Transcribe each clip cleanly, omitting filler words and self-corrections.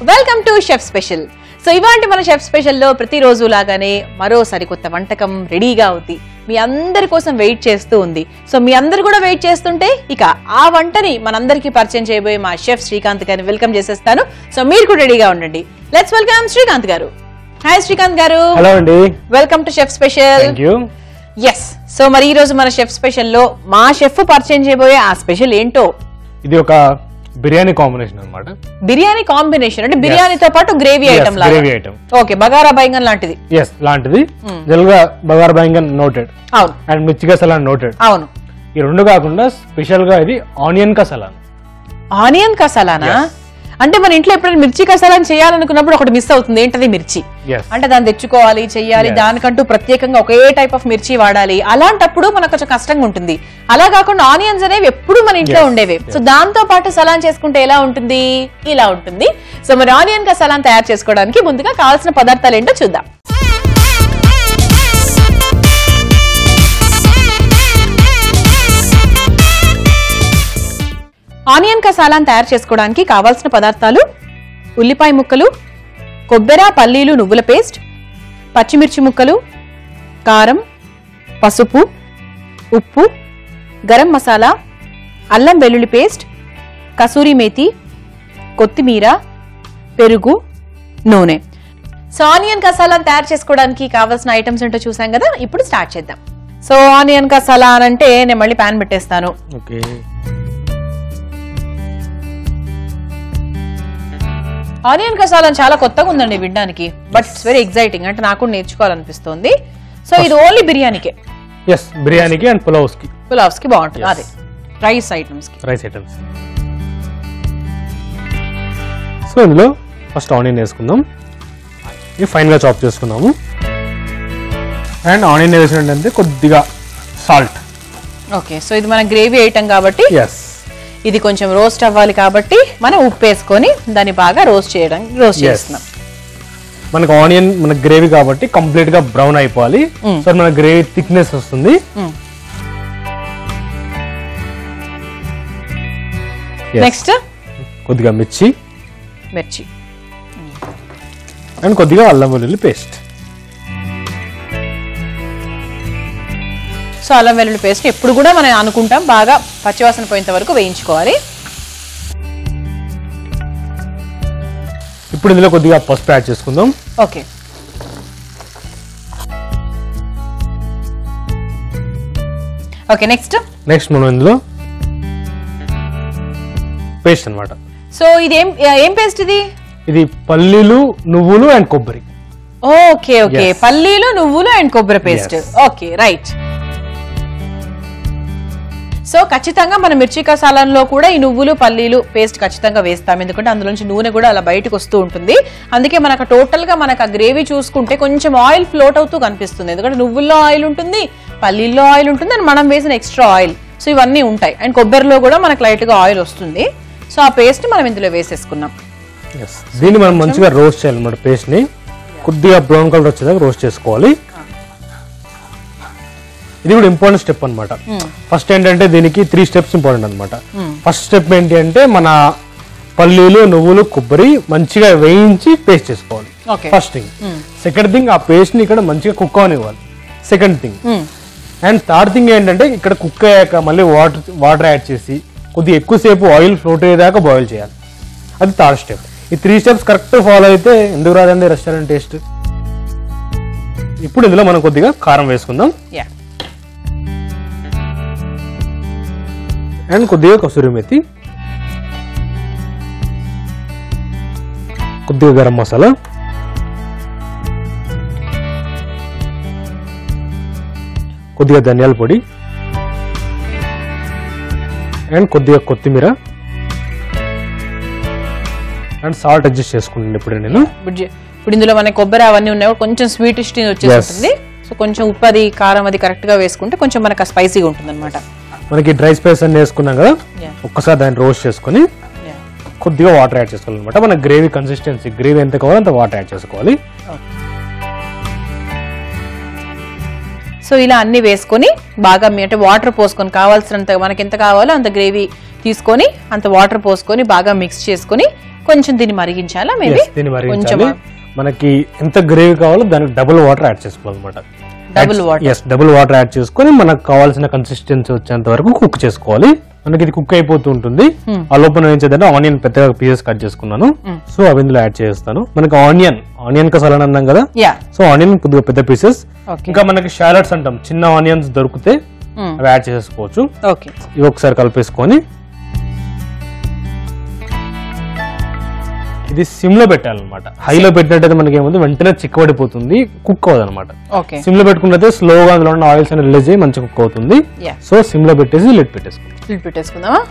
Welcome to chef special. So ఇవాంటి మన chef special లో ప్రతిరోజు లాగానే మరో సరికొత్త వంటకం రెడీగా అవుతుంది. మీ అందరి కోసం వెయిట్ చేస్తూ ఉంది. సో మీ అందరు కూడా వెయిట్ చేస్తుంటే ఇక ఆ వంటని మనందరికీ పరిచయం చేయబోయే మా షెఫ్ శ్రీకాంత్ గారిని వెల్కమ్ చేసేస్తాను. సో మీరు కూడా రెడీగా ఉండండి. లెట్స్ వెల్కమ్ శ్రీకాంత్ గారు. హాయ్ శ్రీకాంత్ గారు. హలో అండి. Welcome to chef special. Thank you. Yes. So మరి ఈ రోజు మన షెఫ్ స్పెషల్ లో మా షెఫ్ పరిచయం చేయబోయే ఆ స్పెషల్ ఏంటో? ఇది ఒక బిర్యానీ కాంబినేషన్ అన్నమాట. బిర్యానీ కాంబినేషన్ అంటే బిర్యానీతో పాటు గ్రేవీ ఐటమ్ లాగా. Gravy item. Okay, bagara baingan లాంటిది. yes లాంటిది. జల్గా బగారా బైంగన్ నోటెడ్. అవును. అండ్ మిర్చి కసాలా నోటెడ్. అవును. ఈ రెండు కాకుండా స్పెషల్ గా ఇది ఆనియన్ కసాలా. ఆనియన్ కసాలానా? అంటే మన ఇంట్లో ఎప్పుడైనా మిర్చి కసాలాని చేయాలనుకున్నప్పుడు ఒకటి మిస్ అవుతుంది. ఏంటది? మిర్చి. అంటే దాన్ని తెచ్చుకోవాలి, చెయ్యాలి, దానికంటూ ప్రత్యేకంగా ఒకే టైప్ ఆఫ్ మిర్చి వాడాలి. అలాంటప్పుడు మనకు కొంచెం కష్టంగా ఉంటుంది. అలా కాకుండా ఆనియన్స్ అనేవి ఎప్పుడు మన ఇంట్లో ఉండేవి. సో దాంతో పాటు సలాన్ చేసుకుంటే ఎలా ఉంటుంది? ఇలా ఉంటుంది. సో మరి ఆనియన్ కసాలాని తయారు చేసుకోవడానికి ముందుగా కావాల్సిన పదార్థాలు ఏంటో చూద్దాం. ఆనియన్ కసాలాను తయారు చేసుకోవడానికి కావాల్సిన పదార్థాలు: ఉల్లిపాయ ముక్కలు, కొబ్బరి, పల్లీలు, నువ్వుల పేస్ట్, పచ్చిమిర్చి ముక్కలు, కారం, పసుపు, ఉప్పు, గరం మసాలా, అల్లం వెల్లుల్లి పేస్ట్, కసూరి మేతి, కొత్తిమీర, పెరుగు, నూనె. సో ఆనియన్ కసాలాను తయారు చేసుకోవడానికి కావాల్సిన ఐటమ్స్ ఏంటో చూసాం కదా. ఇప్పుడు స్టార్ట్ చేద్దాం. సో ఆనియన్ కసాలా అంటే నేను మళ్ళీ ప్యాన్ పెట్టేస్తాను. ఓకే. ఆనియన్ కసాలా చాలా కొత్తగా ఉందండి వినడానికి. But it's very exciting. అంటే నాకు నేర్చుకోవాలనిపిస్తుంది. సో ఇది ఓన్లీ బిర్యానీకే? yes, బిర్యానీకి అండ్ పులావ్స్ కి బాగుంటుంది. అదే రైస్ ఐటమ్స్ కి. సో ఇందులో ఫస్ట్ ఆనియన్ వేసుకుందాం. ఇది ఫైన్ గా చాప్ చేసుకుందాము. అండ్ ఆనియన్ వేసినట్టు కొద్దిగా సాల్ట్. ఓకే. సో ఇది మన గ్రేవీ ఐటమ్ కాబట్టి ఇది కొంచెం రోస్ట్ అవ్వాలి కాబట్టి మనం ఉప్పు వేసుకొని దాన్ని బాగా రోస్ట్ చేస్తున్నాం. మనకు ఆనియన్ మన గ్రేవీ కాబట్టి కంప్లీట్ గా బ్రౌన్ అయిపోవాలి. సో మన గ్రేవీ థిక్నెస్ వస్తుంది. నెక్స్ట్ కొద్దిగా మిర్చి అండ్ కొద్దిగా అల్లం వెల్లుల్లి పేస్ట్. సో అల్లం వెల్లుల్లి పేస్ట్ ఎప్పుడు కూడా మనం అనుకుంటాం బాగా పచ్చివాసన పోయేంత వరకు వేయించుకోవాలి. ఇప్పుడు ఇందులో కొద్దిగా పసుపు యాడ్ చేసుకుందాం. ఓకే. నెక్స్ట్ మనం ఇందులో పేస్ట్ అన్నమాట. సో ఇది ఏం పేస్ట్? ఇది పల్లీలు, నువ్వులు అండ్ కొబ్బరి. ఓకే. పల్లీలు, నువ్వులు అండ్ కొబ్బరి పేస్ట్. Okay, right. సో ఖచ్చితంగా మన మిర్చి కసాలాలో కూడా ఈ నువ్వులు, పల్లీలు పేస్ట్ ఖచ్చితంగా వేస్తాం. ఎందుకంటే అందులోంచి నూనె కూడా అలా బయటకు వస్తూ ఉంటుంది. అందుకే మనకు టోటల్ గా మనకు ఆ గ్రేవీ చూసుకుంటే కొంచెం ఆయిల్ ఫ్లోట్ అవుతూ కనిపిస్తుంది. ఎందుకంటే నువ్వుల్లో ఆయిల్ ఉంటుంది, పల్లీల్లో ఆయిల్ ఉంటుంది, అండ్ మనం వేసిన ఎక్స్ట్రా ఆయిల్. సో ఇవన్నీ ఉంటాయి. అండ్ కొబ్బరిలో కూడా మనకు లైట్ గా ఆయిల్ వస్తుంది. సో ఆ పేస్ట్ మనం ఇందులో వేసేసుకున్నాం. దీన్ని మనం మంచిగా రోస్ట్ చేయాలన్నమాట. పేస్ట్ ని కొద్దిగా బ్రౌన్ కలర్ వచ్చేదాకా రోస్ట్ చేసుకోవాలి. ఇది కూడా ఇంపార్టెంట్ స్టెప్ అనమాట. ఫస్ట్ ఏంటంటే దీనికి 3 స్టెప్స్ ఇంపార్టెంట్ అనమాట. ఫస్ట్ స్టెప్ ఏంటి అంటే మన పల్లీలు, నువ్వులు, కొబ్బరి మంచిగా వేయించి పేస్ట్ చేసుకోవాలి. First thing. సెకండ్ థింగ్, ఆ పేస్ట్ ని ఇక్కడ మంచిగా కుక్ అవనివ్వాలి. Second thing. And third thing ఏంటంటే ఇక్కడ కుక్ అయ్యాక మళ్ళీ వాటర్ యాడ్ చేసి కొద్దిగా ఎక్కువసేపు ఆయిల్ ఫ్లోట్ అయ్యేదాకా బాయిల్ చేయాలి. అది థర్డ్ స్టెప్. ఈ 3 స్టెప్స్ కరెక్ట్ ఫాలో అయితే ఎందుకు రాదండి రెస్టారెంట్ టేస్ట్. ఇప్పుడు ఇందులో మనం కొద్దిగా కారం వేసుకుందాం. అండ్ కొద్దిగా కసూరి మేతి, కొద్దిగా గరం మసాలా, కొద్దిగా ధనియాల పొడి అండ్ కొద్దిగా కొత్తిమీర అండ్ సాల్ట్ అడ్జస్ట్ చేసుకుంటాను. ఇప్పుడు ఇందులో మన కొబ్బరి అవన్నీ ఉన్నాయి, కొంచెం స్వీట్ వచ్చేస్తుంది. సో కొంచెం ఉప్పు అది కారం అది కరెక్ట్ గా వేసుకుంటే కొంచెం మనకు స్పైసీగా ఉంటుంది అనమాట. మనకి డ్రై స్పైస్ అన్ని వేసుకున్నాం కదా, ఒక్కసారి దాన్ని రోస్ట్ చేసుకుని కొద్దిగా వాటర్ యాడ్ చేసుకోవాలి అనమాట. మన గ్రేవీ కన్సిస్టెన్సీ, గ్రేవీ ఎంత కావాలో అంత వాటర్ యాడ్ చేసుకోవాలి. సో ఇలా అన్ని వేసుకొని బాగా అంటే వాటర్ పోసుకొని కావాల్సినంత మనకి ఎంత కావాలో అంత గ్రేవీ తీసుకొని అంత వాటర్ పోసుకొని బాగా మిక్స్ చేసుకొని కొంచెం దీన్ని మరిగించాలా మేబీ దీన్ని మరిగించాలి. మనకి ఎంత గ్రేవీ కావాలో దానికి డబుల్ వాటర్ యాడ్ చేసుకోవాలన్నమాట. డబుల్ వాటర్ యాడ్ చేసుకొని మనకు కావాల్సిన కన్సిస్టెన్సీ వచ్చేంత వరకు కుక్ చేసుకోవాలి. మనకి ఇది కుక్ అయిపోతూ ఉంటుంది. ఆ లోపల ఏం చేద్దాం, ఆనియన్ పెద్దగా పీసెస్ కట్ చేసుకున్నాను. సో అవి ఇందులో యాడ్ చేస్తాను. మనకి ఆనియన్ కసాలా అన్నాం కదా, సో ఆనియన్ కొద్దిగా పెద్ద పీసెస్. ఇంకా మనకి షాలట్స్ అంటాం, చిన్న ఆనియన్స్ దొరికితే అవి యాడ్ చేసుకోవచ్చు. ఇవి ఒకసారి కలిపేసుకొని ఇది సిమ్ లో పెట్టాలన్నమాట. హైలో పెట్టినట్టయితే మనకి ఏముంది, వెంటనే చిక్కబడిపోతుంది, కుక్ అవ్వదు అనమాట. సిమ్ లో పెట్టుకున్నట్లయితే స్లోగా అందులో ఉన్న ఆయిల్స్ అని రిలీజ్ అయ్యి మంచిగా కుక్ అవుతుంది. సో సిమ్ లో పెట్టేసి లిడ్ పెట్టేసుకుందామా.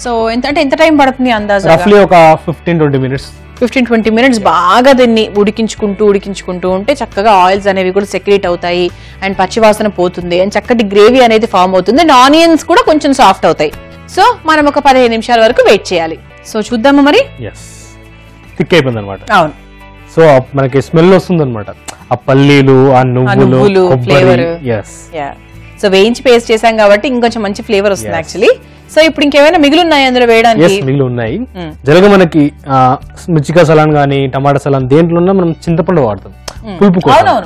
సో ఎంత టైం పడుతుంది అందాజ? రఫ్లీ ఒక 15-20 మినిట్స్. 15-20 మినిట్స్ బాగా దీన్ని ఉడికించుకుంటూ ఉంటే చక్కగా ఆయిల్స్ అనేవి కూడా సెక్రేట్ అవుతాయి అండ్ పచ్చివాసన పోతుంది అండ్ చక్కటి గ్రేవీ అనేది ఫామ్ అవుతుంది అండ్ ఆనియన్స్ కూడా కొంచెం సాఫ్ట్ అవుతాయి. సో మనం ఒక 15 నిమిషాల వరకు వెయిట్ చేయాలి. సో చూద్దామా మరి. థిక్ అయిపోయింది అనమాట. అవును. సో మనకి స్మెల్ వస్తుంది అనమాట, ఆ పల్లీలు, ఆ నువ్వులు ఫ్లేవర్. సో వేయించి పేస్ట్ చేసాం కాబట్టి ఇంకొంచెం మంచి ఫ్లేవర్ వస్తుంది యాక్చువల్లీ. సో ఇప్పుడు ఇంకేమైనా మిగిలి ఉన్నాయి అందులో వేయడానికి? మిగిలి ఉన్నాయి. జరగ మనకి మిర్చికా సలాన్ గానీ టమాటా సలాన్ దేంట్లో మనం చింతపండు వాడతాం పులుపు కోసం.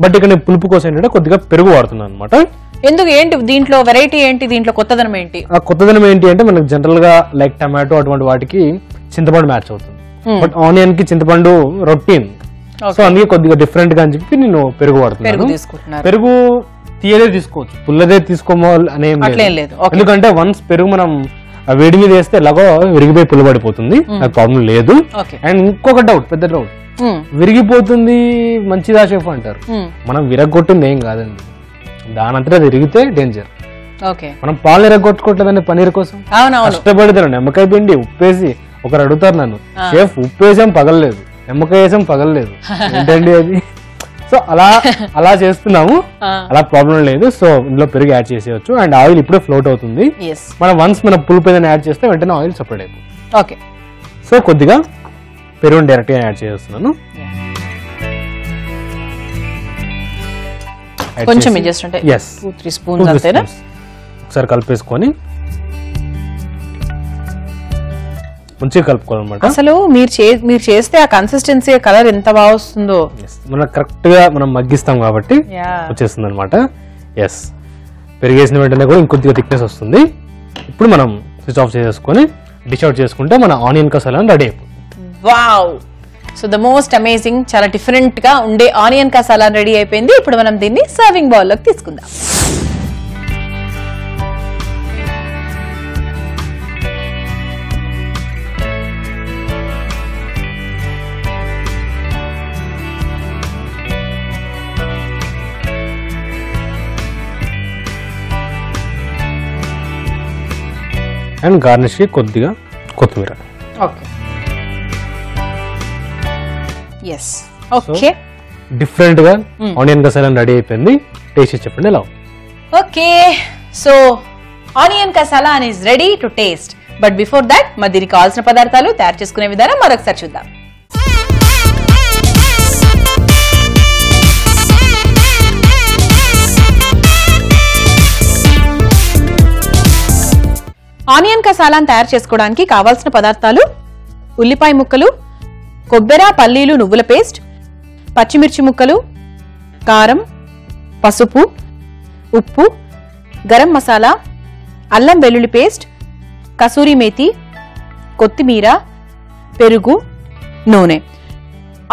బట్ ఇక్కడ నేను పులుపు కోసం ఏంటంటే కొద్దిగా పెరుగు వాడుతున్నాను అనమాట. ఎందుకు, ఏంటి దీంట్లో వెరైటీ ఏంటి, దీంట్లో కొత్తదనం ఏంటి? ఆ కొత్తదనం ఏంటి అంటే మనకి జనరల్ గా లైక్ టమాటో అటువంటి వాటికి చింతపండు మ్యాచ్ అవుతుంది, బట్ ఆనియన్ కి చింతపండు రొటీన్. సో అందుకే కొద్దిగా డిఫరెంట్ గా అని చెప్పి నేను పెరుగు వాడుతున్నాను. పెరుగు తీయదే తీసుకోవచ్చు, పుల్లదే తీసుకోవాలి అనేం లేదు. ఎందుకంటే వన్స్ పెరుగు మనం వేడి మీద వేస్తే ఎలాగో విరిగిపోయి పుల్లబడిపోతుంది, నాకు ప్రాబ్లం లేదు. అండ్ ఇంకొక డౌట్, పెద్ద డౌట్, విరిగిపోతుంది మంచిదా షెఫ్ అంటారు. మనం విరగొట్టింది ఏం కాదండి, దానంతటా విరిగితే డేంజర్. మనం పాలు విరగొట్టుకోవట్లేదండి పన్నీర్ కోసం, కష్టపడతారు. నిమ్మకాయ పిండి ఉప్పేసి ఒకరు అడుగుతారు నన్ను, షెఫ్ ఉప్పు వేసాం పగలలేదు, నిమ్మకాయ వేసాం పగలలేదు ఏంటండి అది. సో అలా చేస్తున్నాము, అలా ప్రాబ్లం లేదు. సో ఇందులో పెరుగు యాడ్ చేసేయచ్చు అండ్ ఆయిల్ ఇప్పుడే ఫ్లోట్ అవుతుంది. మనం వన్స్ మన పులుపు ఏదైనా యాడ్ చేస్తే వెంటనే ఆయిల్ సపరేట్ అయిపోతుంది. సో కొద్దిగా పెరుగు డైరెక్ట్ గా యాడ్ చేస్తున్నాను. కొంచెం జస్ట్ అంటే 2-3 స్పూన్స్ అంతేనా. ఒకసారి కలిపేసుకొని మంచిగా కలుపుకోవాలన్నమాట. అసలు మీరు చేస్తే ఆ కన్సిస్టెన్సీ కలర్ ఎంత బాగా వస్తుందో. మనం కరెక్ట్ గా మనం మగ్గిస్తాం కాబట్టి వచ్చేస్తుంది అనమాట. పెరిగేసిన వెంటనే కూడా ఇంకొద్దిగా థిక్నెస్ వస్తుంది. ఇప్పుడు మనం స్విచ్ ఆఫ్ చేసేసుకొని డిష్ అవుట్ చేసుకుంటే మన ఆనియన్ కసాలా రెడీ అయిపోతుంది. Wow, so the most amazing, చాలా డిఫరెంట్ గా ఉండే ఆనియన్ కసాలా రెడీ అయిపోయింది. ఇప్పుడు మనం దీన్ని సర్వింగ్ బౌల్ లోకి తీసుకుందాం. అండ్ గార్నిష్ కి కొద్దిగా కొత్తిమీర. డిఫరెంట్ గా ఆనియన్ కసాలా రెడీ అయిపోయింది. టేస్ట్ చెప్పండి ఎలా. ఓకే, సో ఆనియన్ కసాలా is ready to taste. But before that మరి దీనికి కావాల్సిన పదార్థాలు తయారు చేసుకునే విధానం మరొకసారి చూద్దాం. ఆనియన్ కసాలాను తయారు చేసుకోవడానికి కావాల్సిన పదార్థాలు: ఉల్లిపాయ ముక్కలు, కొబ్బరి, పల్లీలు, నువ్వుల పేస్ట్, పచ్చిమిర్చి ముక్కలు, కారం, పసుపు, ఉప్పు, గరం మసాలా, అల్లం వెల్లుల్లి పేస్ట్, కసూరి మేతి, కొత్తిమీర, పెరుగు, నూనె.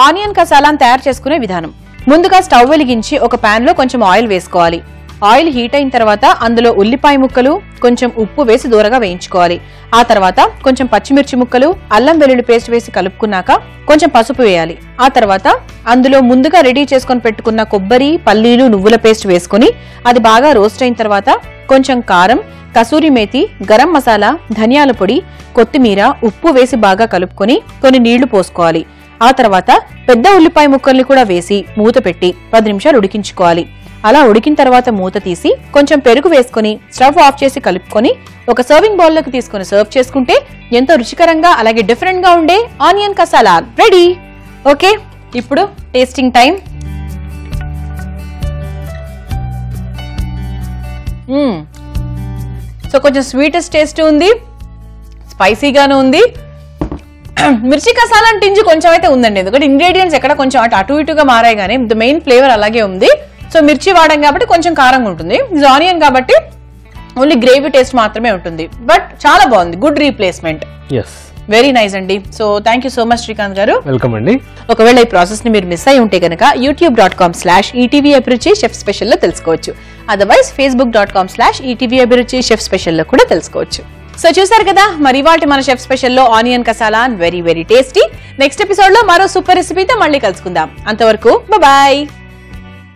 ఆనియన్ కసాలాను తయారు చేసుకునే విధానం: ముందుగా స్టవ్ వెలిగించి ఒక పాన్ లో కొంచెం ఆయిల్ వేసుకోవాలి. ఆయిల్ హీట్ అయిన తర్వాత అందులో ఉల్లిపాయ ముక్కలు, కొంచెం ఉప్పు వేసి దూరగా వేయించుకోవాలి. ఆ తర్వాత కొంచెం పచ్చిమిర్చి ముక్కలు, అల్లం వెల్లుల్లి పేస్ట్ వేసి కలుపుకున్నాక కొంచెం పసుపు వేయాలి. ఆ తర్వాత అందులో ముందుగా రెడీ చేసుకొని పెట్టుకున్న కొబ్బరి, పల్లీలు, నువ్వుల పేస్ట్ వేసుకుని అది బాగా రోస్ట్ అయిన తర్వాత కొంచెం కారం, కసూరి మేతి, గరం మసాలా, ధనియాల పొడి, కొత్తిమీర, ఉప్పు వేసి బాగా కలుపుకొని కొన్ని నీళ్లు పోసుకోవాలి. ఆ తర్వాత పెద్ద ఉల్లిపాయ ముక్కల్ని కూడా వేసి మూత పెట్టి 10 నిమిషాలు ఉడికించుకోవాలి. అలా ఉడికిన తర్వాత మూత తీసి కొంచెం పెరుగు వేసుకుని స్టవ్ ఆఫ్ చేసి కలుపుకొని ఒక సర్వింగ్ బౌల్ లోకి తీసుకుని సర్వ్ చేసుకుంటే ఎంతో రుచికరంగా అలాగే డిఫరెంట్ గా ఉండే ఆనియన్ కసాలా రెడీ. ఓకే, ఇప్పుడు టేస్టింగ్ టైం. సో కొంచెం స్వీటెస్ట్ టేస్ట్ ఉంది, స్పైసీగాను ఉంది. మిర్చి కసాలా టింజ్ కొంచెం అయితే ఉందండి, ఎందుకంటే ఇంగ్రీడియంట్స్ ఎక్కడ కొంచెం అటు ఇటుగా మారాయి, కానీ ద మెయిన్ ఫ్లేవర్ అలాగే ఉంది. సో మిర్చి వాడాం కాబట్టి కొంచెం కారంగా ఉంటుంది. ఇది ఆనియన్ కాబట్టి ఓన్లీ గ్రేవీ టేస్ట్ మాత్రమే ఉంటుంది. బట్ చాలా బాగుంది, గుడ్ రీప్లేస్మెంట్. వెరీ నైస్ అండి. So thank you so much Srikanth గారు. వెల్కమ్ అండి. ఒకవేళ ఈ ప్రాసెస్ ని మీరు మిస్ అయి ఉంటే కనుక youtube.com/ETV అభిరుచి షెఫ్ స్పెషల్ లో తెలుసుకోవచ్చు. అదర్వైజ్ facebook.com/ETV అభిరుచి షెఫ్ స్పెషల్ లో కూడా తెలుసుకోవచ్చు. సో చూసారు కదా, మరి ఇవాల్టి మన షెఫ్ స్పెషల్లో ఆనియన్ కసాలా very very tasty. Next episode లో మరో సూపర్ రెసిపీతో మళ్ళీ కలుసుకుందాం. అంతవరకు బాయ్.